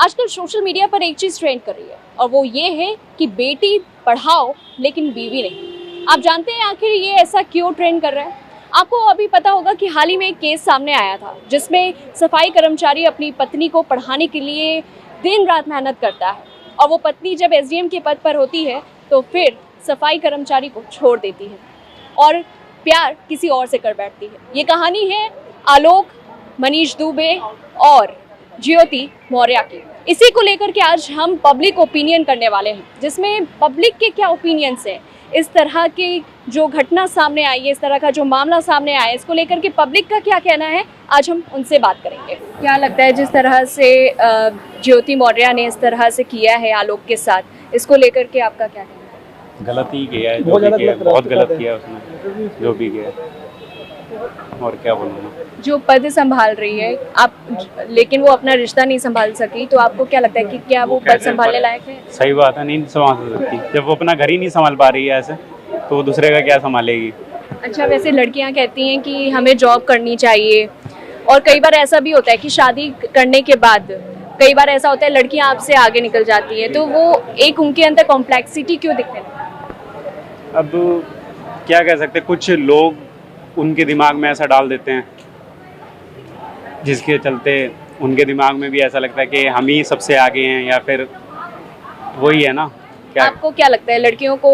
आजकल social media पर एक चीज़ ट्रेंड कर रही है और वो ये है कि बेटी पढ़ाओ लेकिन बीवी नहीं। आप जानते हैं आखिर ये ऐसा क्यों ट्रेंड कर रहा है? आपको अभी पता होगा कि हाल ही में एक केस सामने आया था जिसमें सफाई कर्मचारी अपनी पत्नी को पढ़ाने के लिए दिन रात मेहनत करता है और वो पत्नी जब एसडीएम के पद पर होती है तो फिर सफाई कर्मचारी को छोड़ देती है और प्यार किसी और से कर बैठती है। ये कहानी है आलोक, मनीष दुबे और ज्योति मौर्य की। इसी को लेकर के आज हम पब्लिक ओपिनियन करने वाले हैं, जिसमें पब्लिक के क्या ओपिनियंस हैं, इस तरह की जो घटना सामने आई है, इस तरह का जो मामला सामने आया है, इसको लेकर के पब्लिक का क्या कहना है, आज हम उनसे बात करेंगे। क्या लगता है जिस तरह से ज्योति मौर्य ने इस तरह से किया है आलोक के साथ, इसको लेकर के आपका क्या कहना है? गलत ही किया है, जो भी किया है, बहुत गलत किया है उसने, जो भी किया है। और क्या बोलूँ, जो पद संभाल रही है आप, लेकिन वो अपना रिश्ता नहीं संभाल सकी, तो आपको क्या लगता है कि क्या वो पद संभालने लायक है? सही बात है, नहीं संभाल सकती। जब वो अपना घर ही नहीं संभाल पा रही है ऐसे, तो वो दूसरे का क्या संभालेगी? अच्छा, वैसे लड़कियां कहती हैं कि हमें जॉब करनी चाहिए और कई बार ऐसा भी होता है कि शादी करने के बाद कई बार ऐसा होता है लड़कियां आपसे आगे निकल जाती है, तो वो एक उनके अंदर कॉम्प्लेक्सिटी क्यों दिखने लगती है? अब क्या कह सकते, कुछ लोग उनके दिमाग में ऐसा डाल देते हैं जिसके चलते उनके दिमाग में भी ऐसा लगता है कि हम ही सबसे आगे हैं, या फिर वही है ना। क्या आपको क्या लगता है लड़कियों को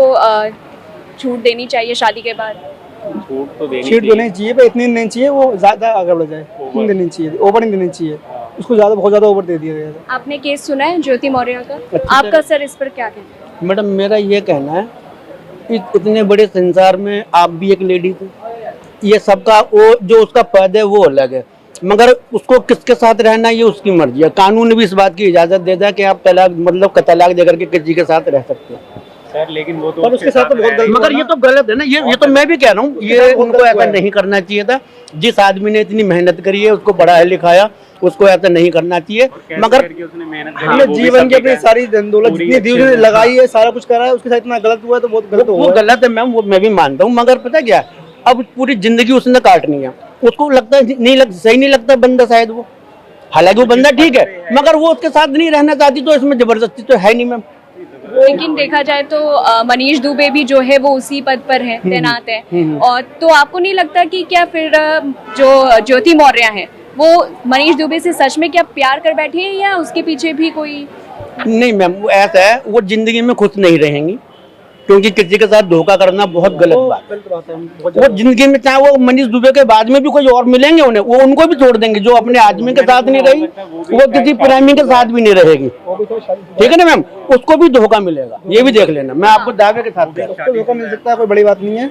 छूट देनी चाहिए शादी के बाद? छूट तो देनी चाहिए, पर इतनी नहीं चाहिए वो ज्यादा आगे बढ़ जाए, नहीं देनी चाहिए, ओवर नहीं देनी चाहिए उसको, ज्यादा बहुत ज्यादा ओवर दे दिया गया है। आपने केस सुना है ज्योति मौर्य का, आपका सर इस पर क्या कहना है? मैडम मेरा ये कहना है कि इतने बड़े संसार में आप भी एक लेडी थी, ये सबका वो जो उसका पद है वो अलग है, मगर उसको किसके साथ रहना ये उसकी मर्जी है। कानून भी इस बात की इजाजत देता है कि आप तलाक मतलब तलाक देकर के किसी के साथ रह सकते हैं सर, लेकिन वो तो पर उसके साथ तो बहुत गलत, मगर ये तो गलत है ना। ये तो मैं भी कह रहा हूँ, ये उनको ऐसा नहीं करना चाहिए था। जिस आदमी ने इतनी मेहनत करी है, उसको पढ़ाया लिखाया, उसको ऐसा नहीं करना चाहिए। मगर उसने मेहनत अपने जीवन की अपनी सारी धन दौलत जितनी दी उसने लगाई है, सारा कुछ करा है, उसके साथ इतना गलत हुआ है तो बहुत गलत हुआ। वो गलत है मैम, वो मैं भी मानता हूँ, मगर पता क्या, अब पूरी जिंदगी उसने काटनी है, उसको लगता है सही नहीं लगता बंदा शायद वो, हालांकि वो बंदा ठीक है, मगर वो उसके साथ नहीं रहना चाहती, तो इसमें जबरदस्ती तो है नहीं मैम। लेकिन देखा जाए तो मनीष दुबे भी जो है वो उसी पद पर है, तैनात है, और तो आपको नहीं लगता कि क्या फिर जो ज्योति मौर्य है वो मनीष दुबे से सच में क्या प्यार कर बैठी है, या उसके पीछे भी कोई? नहीं मैम, वो ऐसा है, वो जिंदगी में खुश नहीं रहेंगी, क्योंकि किसी के साथ धोखा करना बहुत गलत बात है। वो जिंदगी में चाहे वो मनीष दुबे के बाद में भी कोई और मिलेंगे उन्हें, वो उनको भी छोड़ देंगे। जो अपने आदमी के साथ नहीं रही, वो किसी प्रेमी के साथ भी नहीं रहेगी, ठीक है ना मैम, उसको भी धोखा मिलेगा, ये भी देख लेना। मैं आपको दावे के साथ धोखा मिल सकता है, कोई बड़ी बात नहीं है।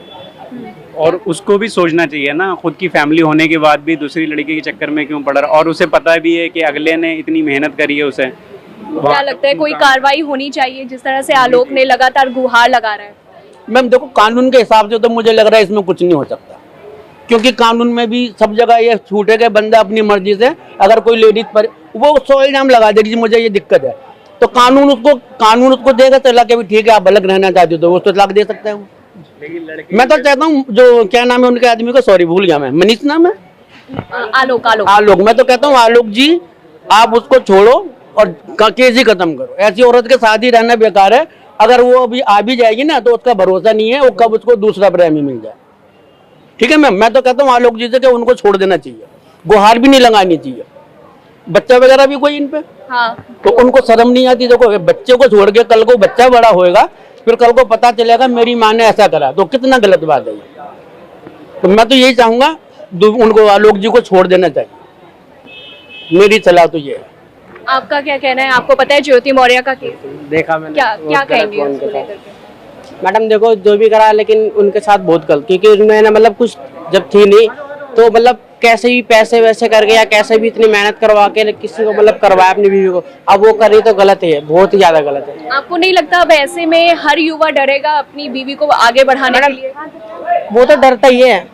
और उसको भी सोचना चाहिए ना, खुद की फैमिली होने के बाद भी दूसरी लड़की के चक्कर में क्यों पड़ रहा, और उसे पता भी है कि अगले ने इतनी मेहनत करी है उसे। क्या लगता है कोई कार्रवाई होनी चाहिए, जिस तरह से आलोक ने लगातार गुहार लगा रहा है? मैम देखो, कानून के हिसाब से तो मुझे लग रहा है इसमें कुछ नहीं हो सकता, क्योंकि कानून में भी सब जगह ये छूटे गए, बंदा अपनी मर्जी से अगर कोई लेडीज पर वो 100 इल्जाम लगा देगी मुझे ये दिक्कत है, तो कानून उसको देगा तलाक के भी, ठीक है आप अलग रहना चाहते हो तो वो तो तलाक दे सकता है वो। मैं तो चाहता हूँ, जो क्या नाम है उनके आदमी को, सॉरी भूल गया मैं, मनीष नाम है, आलोक। मैं तो कहता हूँ आलोक जी, आप उसको छोड़ो और केस ही खत्म करो। ऐसी औरत के साथ ही रहना बेकार है। अगर वो अभी आ भी जाएगी ना तो उसका भरोसा नहीं है वो कब उसको दूसरा प्रेमी मिल जाए, ठीक है मैम। मैं तो कहता हूँ आलोक जी से कि उनको छोड़ देना चाहिए, गुहार भी नहीं लगानी चाहिए। बच्चा वगैरह भी कोई इन पे, हाँ, तो उनको शर्म नहीं आती? देखो बच्चे को छोड़ के कल को बच्चा बड़ा होएगा, फिर कल को पता चलेगा मेरी माँ ने ऐसा करा, तो कितना गलत बात है। तो मैं तो यही चाहूंगा उनको, आलोक जी को छोड़ देना चाहिए, मेरी सलाह तो ये है। आपका क्या कहना है? आपको पता है ज्योति मौर्य का केस देखा मैंने, क्या कहेंगे उसको लेकर के? मैडम देखो जो भी करा, लेकिन उनके साथ बहुत गलत, क्योंकि उन्होंने मतलब कुछ जब थी नहीं तो मतलब कैसे भी पैसे वैसे करके या कैसे भी इतनी मेहनत करवा के किसी को मतलब करवाया अपनी बीवी को, अब वो कर रही तो गलत है, बहुत ही ज्यादा गलत है। आपको नहीं लगता अब ऐसे में हर युवा डरेगा अपनी बीवी को आगे बढ़ाने के लिए? वो तो डरता ही है,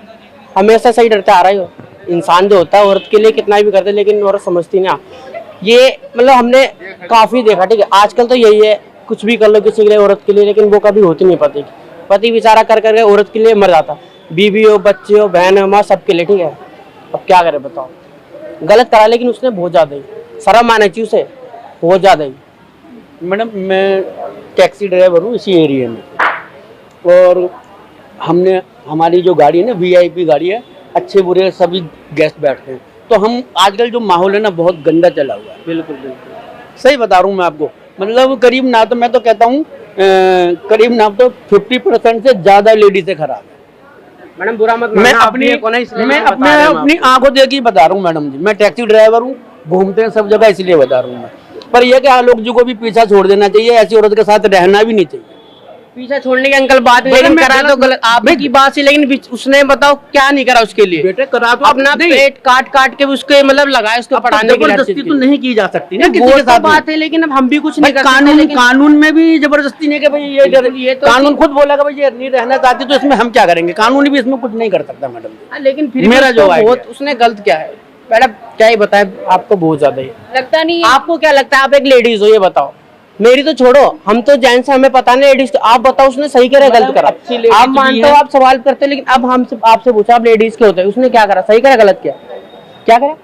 हमेशा से ही डरता आ रहा है। इंसान जो होता है औरत के लिए कितना भी करते, लेकिन औरत समझती ना। ये मतलब हमने काफी देखा, ठीक है, आजकल तो यही है, कुछ भी कर लो किसी के लिए, औरत के लिए, लेकिन वो कभी होती नहीं पति बेचारा कर करके औरत के लिए मर जाता, बीवी हो, बच्चे हो, बहन हो, माँ, सबके लिए, ठीक है। अब क्या करे बताओ, गलत करा लेकिन उसने बहुत ज्यादा ही, शर्म आना चाहिए उसे। बहुत ज्यादा ही। मैडम मैं टैक्सी ड्राइवर हूँ इसी एरिया में, और हमने हमारी जो गाड़ी है ना VIP गाड़ी है, अच्छे बुरे सभी गेस्ट बैठते हैं, तो हम आजकल जो माहौल है ना बहुत गंदा चला हुआ है। बिल्कुल बिल्कुल सही बता रहा हूँ मैं आपको, मतलब करीब ना तो मैं तो कहता हूँ करीब ना तो 50% से ज़्यादा लेडीज़ खराब है। मैडम बुरा मत मैं मानना, आप अपनी भी एक हो ना, इसलिए मैं बता अपने रहे हैं हम अपनी आंखों देखी बता रहा हूँ मैडम जी, मैं टैक्सी ड्राइवर हूँ, घूमते हैं सब जगह, इसलिए बता रहा हूँ मैं। पर यह कि आलोक जी को भी पीछा छोड़ देना चाहिए, ऐसी औरत के साथ रहना भी नहीं चाहिए। पीछा छोड़ने के अंकल बात मैडम, लेकिन मैं करा गलत- तो गलत आपकी बात से, लेकिन उसने बताओ क्या नहीं करा उसके लिए। बेटे करा तो अपना नहीं, पेट काट काट के उसके मतलब लगाए उसको पढ़ाने के लिए हर जबरदस्ती चीज तो की। नहीं की जा सकती ना नहीं, किसी वो के तो साथ बात में। है, लेकिन अब हम भी कुछ भाई नहीं कर सकते। कानून लेकिन कानून में भी जबरदस्ती नहीं कि भाई ये तो कानून खुद बोलेगा भाई ये नहीं रहना चाहती तो इसमें हम क्या करेंगे, कानून भी इसमें कुछ नहीं कर सकता मैडम जी। हाँ, लेकिन फिर मेरा जो idea बहुत है। उसने गलत क्या है मैडम, क्या ही बताए आपको, बहुत ज्यादा ही। लगता नहीं है आपको क्या लगता है, आप एक लेडीज हो, ये बताओ। मेरी तो छोड़ो, हम तो जेंट्स हमें पता नहीं लेडीज, आप बताओ उसने सही करा गलत करा। अच्छी ladies आप भी मानते हो, हैं। आप सवाल करते हो, लेकिन अब हमसे आपसे पूछा आप लेडीज के होते हैं, उसने क्या करा, सही करा गलत किया, क्या करा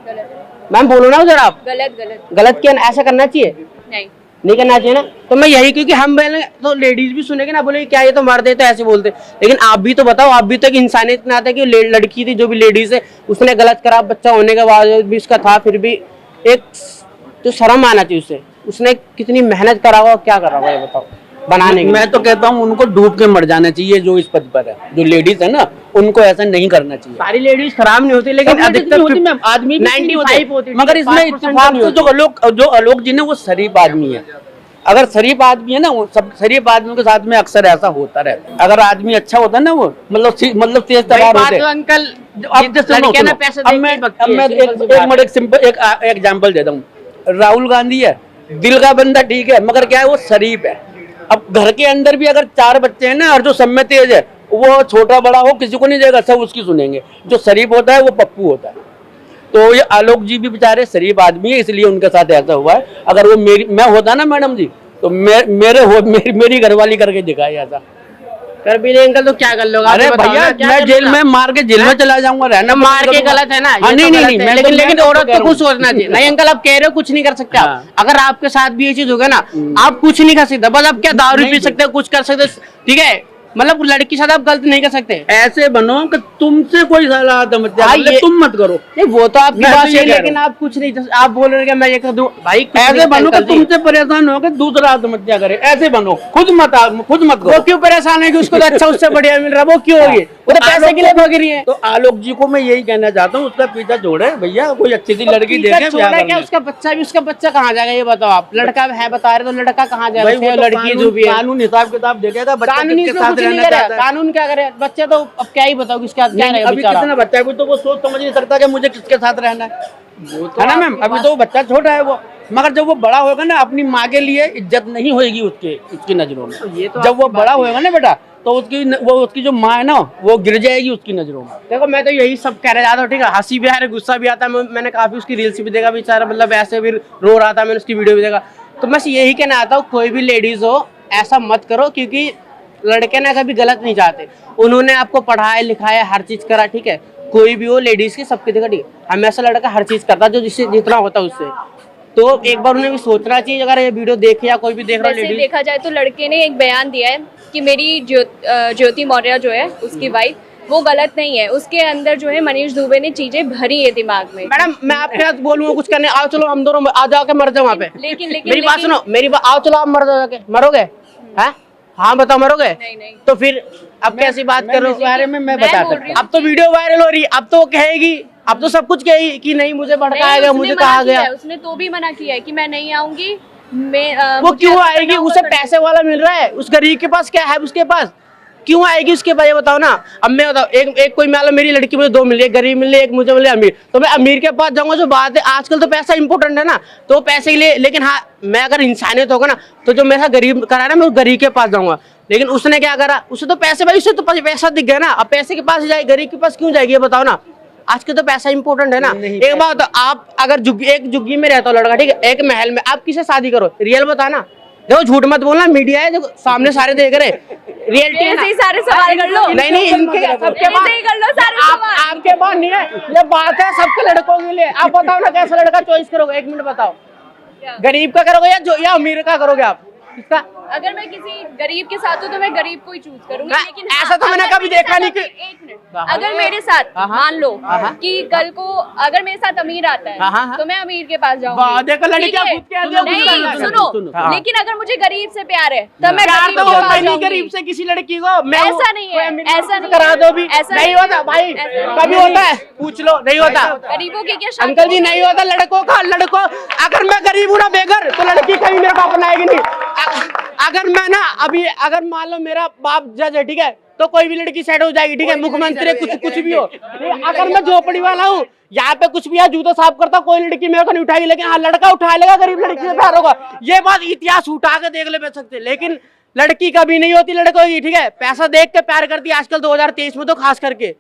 मैम बोलो ना उधर आप। गलत गलत गलत किया ना, ऐसा करना चाहिए, नहीं। नहीं करना चाहिए ना। तो मैं यही, क्योंकि हम बोले तो लेडीज भी सुनेंगे ना, बोले क्या ये तो मर्द है तो ऐसे बोलते, लेकिन आप भी तो बताओ, आप भी तो एक इंसानियत में आता है कि लड़की थी जो भी लेडीज है उसने गलत करा, बच्चा होने के बाद भी उसका था, फिर भी एक जो शर्म आना चाहिए उसे, उसने कितनी मेहनत करा हुआ, क्या करा हुआ ये बताओ बनाने के लिए। मैं तो कहता हूँ उनको डूब के मर जाना चाहिए, जो इस पद पर है, जो लेडीज है ना उनको ऐसा नहीं करना चाहिए। सारी लेडीज खराब नहीं होती, लेकिन अधिकतर होती मैम, आदमी भी 95 होती, मगर इसमें 5% इत्तेफाक नहीं से होती। जो आलोक जी ने वो शरीफ आदमी है। अगर शरीफ आदमी है ना, वो सब शरीफ आदमियों के साथ में अक्सर ऐसा होता रहता है। अगर आदमी अच्छा होता है ना, वो मतलब तेज तरार होते हैं। अंकल अब जैसे लड़कियां ना पैसे अब मैं एक सिंपल एक एग्जांपल देता हूँ। राहुल गांधी है, दिल का बंदा ठीक है, मगर क्या है वो शरीफ है। अब घर के अंदर भी अगर 4 बच्चे हैं ना, और जो सब में तेज है वो छोटा बड़ा हो किसी को नहीं देगा, सब उसकी सुनेंगे। जो शरीफ होता है वो पप्पू होता है। तो ये आलोक जी भी बेचारे शरीफ आदमी है, इसलिए उनके साथ ऐसा हुआ है। अगर वो मैं होता ना मैडम जी, तो मेरी घरवाली करके दिखाई ऐसा कर भी नहीं अंकल, तो क्या कर लोगे? अरे भैया मैं जेल में मार के जेल में चला जाऊंगा, रहना मार के गलत है ना, हाँ, नहीं नहीं नहीं, लेकिन औरत को कुछ सोचना चाहिए। नहीं अंकल आप कह रहे हो कुछ नहीं कर सकते आप। हाँ। अगर आपके साथ भी ये चीज होगा ना, आप कुछ नहीं कर सकते, बस आप क्या दारू पी सकते हो, कुछ कर सकते हो, ठीक है, मतलब लड़की के साथ आप गलत नहीं कर सकते। ऐसे बनो कि तुमसे कोई सलाह तुम मत करो। नहीं वो तो आपकी मैं बात तो ये है, कह लेकिन रहा आप कुछ नहीं, आप बोल रहे हो कि मैं ये कर दूं भाई, कुछ ऐसे नहीं बनो कि अंकल जी। तुमसे परेशान हो के दूसरा आत्महत्या करे, ऐसे बनो, खुद मत वो करो। क्यों परेशान है कि उसको तो अच्छा उससे बढ़िया मिल रहा है, वो क्यों होगी? वो तो पैसे के लिए भाग रही है। तो आलोक जी को मैं यही कहना चाहता हूँ, उसका पीछा छोड़े भैया, कोई अच्छी सी लड़की देखे। छोड़ा क्या उसका बच्चा भी, उसका बच्चा कहाँ जाएगा ये बताओ आप? लड़का है बता रहे तो लड़का कहाँ जाएगा? लड़की जो भी है कानून हिसाब किताब देखेगा, बच्चा कानून किसके इसमें साथ कुछ नहीं रहना करे, चाहता है। कानून क्या करे? बच्चे तो अब क्या ही बताओ किसका क्या नहीं, रहेगा अभी बेचारा। कितना बच्चा है, अभी तो वो सोच समझ नहीं सकता कि मुझे किसके साथ रहना है ना मैम। अभी तो वो बच्चा छोटा है वो, मगर जब वो बड़ा होगा ना, अपनी माँ के लिए इज्जत नहीं होगी उसकी नजरों में। ये तो जब वो बड़ा होगा ना बेटा, तो उसकी जो माँ है ना, वो गिर जाएगी उसकी नजरों में। देखो मैं तो यही सब कह रहा था, ठीक है, हंसी भी आ रहा है, गुस्सा भी आता है। मैंने काफी उसकी रील्स भी देखा, बेचारा मतलब ऐसे भी रो रहा था, मैंने उसकी वीडियो भी देखा। तो मैं यही कहना आता हूँ, कोई भी लेडीज हो ऐसा मत करो, क्योंकि लड़के ना कभी गलत नहीं चाहते। उन्होंने आपको पढ़ाया लिखाया, हर चीज करा, ठीक है, कोई भी हो लेडीज की सबकी जगह, ठीक है, हमेशा लड़का हर चीज करता जो जिससे जितना होता है उससे। तो एक बार उन्हें भी सोचना चाहिए, अगर ये वीडियो देखे या कोई भी देख रहा वैसे लेडीज। देखा जाए तो लड़के ने एक बयान दिया है कि मेरी ज्योति मौर्य जो है उसकी वाइफ, वो गलत नहीं है। उसके अंदर जो है मनीष दुबे ने चीजें भरी है दिमाग में। मैडम मैं आपके साथ बोलूंगा कुछ करने, आओ चलो हम दोनों आ जाके मर जाओ वहाँ पे। लेकिन मेरी बात सुनो, मेरी बात, आओ चलो आप मर जाओगे, मरोगे? हैं? हाँ बताओ, मरोगे? नहीं। तो फिर अब कैसी बात कर रहे हो? इस बारे में मैं बता सकता हूँ। अब तो वीडियो वायरल हो रही, अब तो वो कहेगी, अब तो सब कुछ कहेगी कि नहीं मुझे भड़काया गया, मुझे कहा गया। उसने तो भी मना किया है कि मैं नहीं आऊंगी। वो क्यों आएगी? उसे पैसे वाला मिल रहा है, उस गरीब के पास क्या है? उसके पास क्यों आएगी उसके पास? ये बताओ ना। अब मैं बताओ, एक कोई मान लो मेरी लड़की मुझे 2 मिली, एक गरीब मिली, एक मुझे मिले अमीर, तो मैं अमीर के पास जाऊंगा। जो बात है आजकल तो पैसा इंपॉर्टेंट है ना, तो पैसे के लिए। लेकिन हाँ, मैं अगर इंसानियत होगा ना, तो जो मेरा गरीब करा ना, मैं उस गरीब के पास जाऊंगा। लेकिन उसने क्या करा? उसे तो पैसे, भाई उसे तो पैसा दिख गया ना, अब पैसे के पास जाए, गरीब के पास क्यों जाएगी? ये बताओ ना। आज के तो पैसा इंपॉर्टेंट है ना। एक बात तो, आप अगर एक झुग्गी में रहता हो लड़का, ठीक है, एक महल में, आप किसे शादी करो? रियल बताना। देखो झूठ मत बोलना, मीडिया है, देखो सामने सारे देख रहे, रियलिटी है ना। सारे सवाल कर लो। नहीं इनके सबके पास कर लो सारे सवाल। आपके पास नहीं है, ये बात है सबके लड़कों के लिए। आप बताओ ना कैसा लड़का चॉइस करोगे? 1 मिनट बताओ। क्या? गरीब का करोगे या अमीर का करोगे आप? इसका अगर मैं किसी गरीब के साथ हूँ तो मैं गरीब को ही चूज करूंगी, ना, लेकिन ऐसा तो मैंने अगर कभी मेरे देखा साथ नहीं कि- एक मिनट, अगर मेरे साथ मान लो कि कल को अगर मेरे साथ अमीर आता है तो मैं अमीर के पास वाह, जाऊंगी। देखो लड़कियां ठीक है? खुद कहती हैं, नहीं, सुनो, सुनो, सुनो। लेकिन अगर मुझे गरीब से प्यार है तब मैं प्यार गरीब तो के होता पास ही नहीं जाऊंगी। गरीब से किसी लड़की को। मैं ऐसा नहीं है, ऐसा नहीं करा दो भी, ऐसा नहीं होता भाई, ऐसा कभी होता है, पूछ लो, नहीं होता गरीबों की क्या शादी अंकल जी, नहीं होता लड़कों का। लड़कों, अगर मैं गरीब हूँ ना बेघर, तो लड़की कभी मेरे पास बनाएगी नहीं। अगर मैं ना अभी, अगर मान लो मेरा बाप जज है, ठीक है, तो कोई भी लड़की सेट हो जाएगी, ठीक है, मुख्यमंत्री कुछ भी हो। अगर मैं झोपड़ी वाला हूँ, यहाँ पे कुछ भी है, जूता साफ करता, कोई लड़की मेरे को नहीं उठाएगी, लेकिन हाँ लड़का उठा लेगा, गरीब लड़की से प्यार होगा। ये बात इतिहास उठा के देख ले सकते, लेकिन लड़की कभी नहीं होती लड़कों की, ठीक है। पैसा देख के प्यार करती है आजकल 2023 में, तो खास करके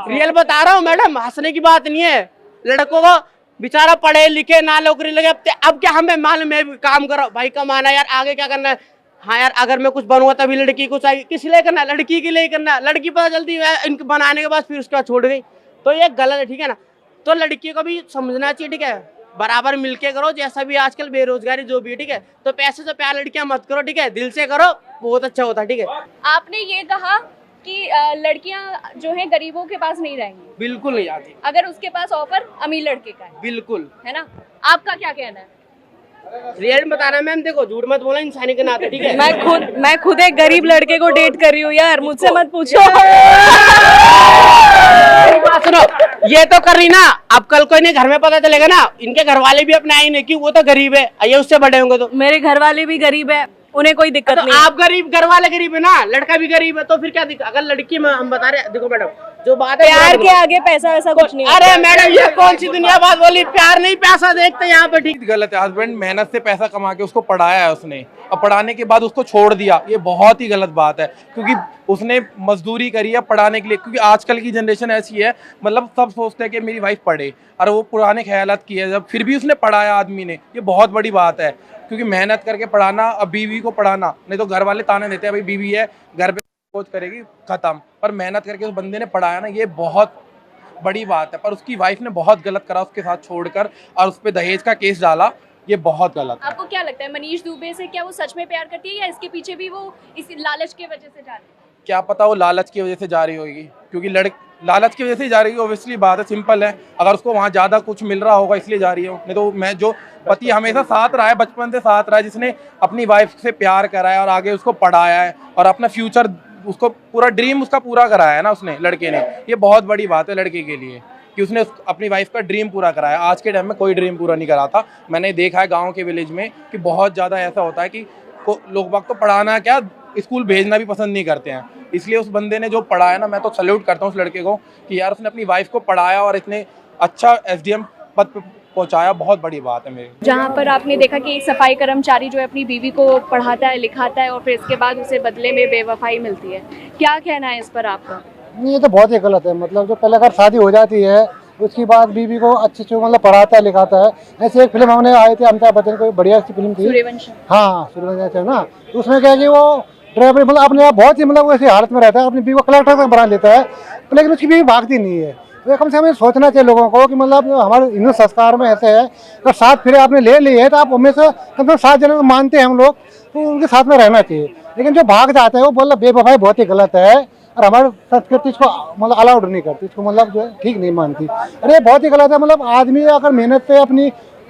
रियल बता रहा हूँ मैडम, हंसने की बात नहीं है। लड़कों को बेचारा पढ़े लिखे ना नौकरी लगे, अब क्या हमें मालूम है काम करो भाई, कमाना यार, आगे क्या करना है। हाँ यार, अगर मैं कुछ बनूंगा तभी लड़की कुछ आएगी, किस लिए करना है? लड़की के लिए करना है। लड़की पता चलती है इनको बनाने के बाद फिर उसके बाद छोड़ गई, तो ये गलत है, ठीक है ना। तो लड़की को भी समझना चाहिए, ठीक है, बराबर मिलके करो, जैसा भी आजकल बेरोजगारी जो भी है, ठीक है। तो पैसे से प्यार लड़कियां मत करो, ठीक है, दिल से करो, बहुत अच्छा होता है, ठीक है। आपने ये कहा कि लड़कियां जो है गरीबों के पास नहीं रहेंगी, बिल्कुल नहीं आती, अगर उसके पास ऑफर अमीर लड़के का बिल्कुल, है ना। आपका क्या कहना है? रियल बता रहा है मैम, देखो झूठ मत बोला इंसानी के नाते, ठीक है। मैं खुद एक गरीब लड़के को डेट कर रही हूँ यार, मुझसे मत पूछो। सुनो, ये तो कर रही ना, अब कल को इन्हें घर में पता चलेगा ना, इनके घर वाले भी अपने आएंगे कि वो तो गरीब है, ये उससे बड़े होंगे तो। मेरे घर वाले भी गरीब है, उन्हें कोई दिक्कत तो नहीं है। आप गरीब, घर वाले गरीब है ना, लड़का भी गरीब है, तो फिर क्या दिक्कत? अगर लड़की में हम बता रहे हैं, देखो मैडम जो बात है, प्यार के आगे पैसा वैसा कुछ नहीं है। अरे मैडम ये कौन सी दुनिया बात बोली, प्यार नहीं पैसा देखते यहाँ पे, ठीक। गलत है। हस्बैंड मेहनत से पैसा कमा के उसको पढ़ाया है उसने, और पढ़ाने के बाद उसको छोड़ दिया, ये बहुत ही गलत बात है, क्योंकि उसने मजदूरी करी है पढ़ाने के लिए। क्योंकि आजकल की जनरेशन ऐसी है, मतलब सब सोचते हैं कि मेरी वाइफ पढ़े, और वो पुराने ख्यालात की है, जब फिर भी उसने पढ़ाया आदमी ने, ये बहुत बड़ी बात है। क्योंकि मेहनत करके पढ़ाना, अब बीवी को पढ़ाना, नहीं तो घर वाले ताने देते हैं भाई बीवी है घर पे खोज करेगी खत्म, पर मेहनत करके उस बंदे ने पढ़ाया ना, ये बहुत बड़ी बात है। पर उसकी वाइफ ने बहुत गलत करा उसके साथ छोड़कर, और उस पर दहेज का केस डाला, ये बहुत गलत है। आपको क्या लगता है मनीष दुबे से क्या वो सच में प्यार करती है, या इसके पीछे भी वो इस लालच की वजह से जा रही है? क्या पता वो लालच की वजह से जा रही होगी, क्योंकि लालच की वजह से जा रही है, ऑब्वियसली बात है, सिंपल है। अगर उसको वहाँ ज़्यादा कुछ मिल रहा होगा इसलिए जा रही हो, नहीं तो मैं जो पति हमेशा साथ रहा है, बचपन से साथ रहा है, जिसने अपनी वाइफ से प्यार करा है और आगे उसको पढ़ाया है और अपना फ्यूचर, उसको पूरा ड्रीम उसका पूरा कराया है ना उसने, लड़के ने, ये बहुत बड़ी बात है लड़के के लिए कि उसने अपनी वाइफ का ड्रीम पूरा कराया। आज के टाइम में कोई ड्रीम पूरा नहीं कराता। मैंने देखा है गाँव के विलेज में कि बहुत ज़्यादा ऐसा होता है कि लोग बाग तो पढ़ाना क्या, स्कूल भेजना भी पसंद नहीं करते हैं। इसलिए उस बंदे ने जो पढ़ाया ना, मैं तो सैल्यूट करता हूँ उस लड़के को कि यार उसने अपनी वाइफ को पढ़ाया और इतने अच्छा SDM पद पे पहुंचाया, बहुत बड़ी बात है मेरी। जहाँ पर आपने देखा कि एक सफाई कर्मचारी जो है अपनी बीवी को पढ़ाता है लिखाता है और फिर इसके बाद उसे बदले में बेवफाई मिलती है, क्या कहना है इस पर आपका? ये तो बहुत ही गलत है। मतलब जो पहले अगर शादी हो जाती है उसके बाद बीवी को अच्छे से मतलब पढ़ाता है लिखाता है। ऐसे एक फिल्म हमने आई थी अमिताभ बच्चन को, बढ़िया सी फिल्म थी सूर्यवंशम। हाँ सूर्यवंशम है ना, तो उसमें क्या है कि वो ड्राइवर मतलब अपने आप बहुत ही मतलब ऐसी हालत में रहता है, अपनी बीवी को कलेक्टर तक बना लेता है, लेकिन उसकी बीवी भागती नहीं है। तो कम से कम सोचना चाहिए लोगों को कि मतलब हमारे हिंदू संस्कार में ऐसे है, अगर साथ फिर आपने ले ली है तो आप हमेशा कम से कम 7 जने मानते हैं हम लोग, तो उनके साथ में रहना चाहिए। लेकिन जो भाग जाता है वो मतलब बेवफाई बहुत ही गलत है, और हमारे संस्कृति इसको मतलब अलाउड नहीं करती, इसको मतलब जो है ठीक नहीं मानती। अरे बहुत ही गलत है। मतलब आदमी अगर मेहनत से अपनी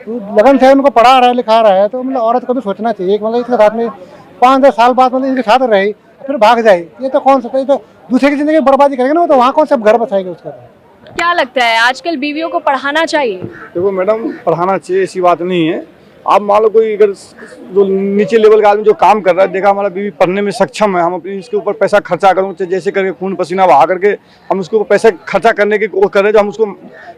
लगन से उनको पढ़ा रहा है लिखा रहा है, तो मतलब औरत को भी सोचना चाहिए कि मतलब इसके साथ में 5-10 साल बाद मतलब इनके साथ रही फिर भाग जाए, ये तो कौन सा, तो दूसरे की जिंदगी बर्बादी करेंगे ना, तो वहाँ कौन सा घर बसाएंगे उसका। क्या लगता है आजकल बीवियों को पढ़ाना चाहिए? देखो मैडम, पढ़ाना चाहिए ऐसी बात नहीं है। आप मान लो कोई अगर जो नीचे लेवल का आदमी जो काम कर रहा है, देखा हमारा बीवी पढ़ने में सक्षम है, हम अपनी इसके ऊपर पैसा खर्चा करूँ, जैसे करके खून पसीना बहा करके हम उसके ऊपर पैसे खर्चा करने की कोशिश कर रहे हैं, जो हम उसको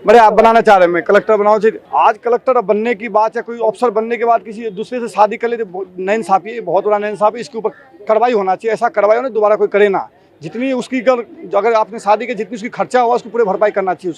बड़े आप बनाना चाह रहे हैं। मैं कलेक्टर बनाओ चाहिए, आज कलेक्टर बनने की बात या कोई अफसर बनने के बाद किसी दूसरे से शादी कर ले, नाइंसाफी है, बहुत बड़ा नाइंसाफी। इसके ऊपर कार्रवाई होना चाहिए, ऐसा कार्रवाई हो ना दोबारा कोई करे ना। जितनी उसकी अगर आपने शादी के जितनी उसकी खर्चा हुआ उसको पूरे भरपाई करना चाहिए।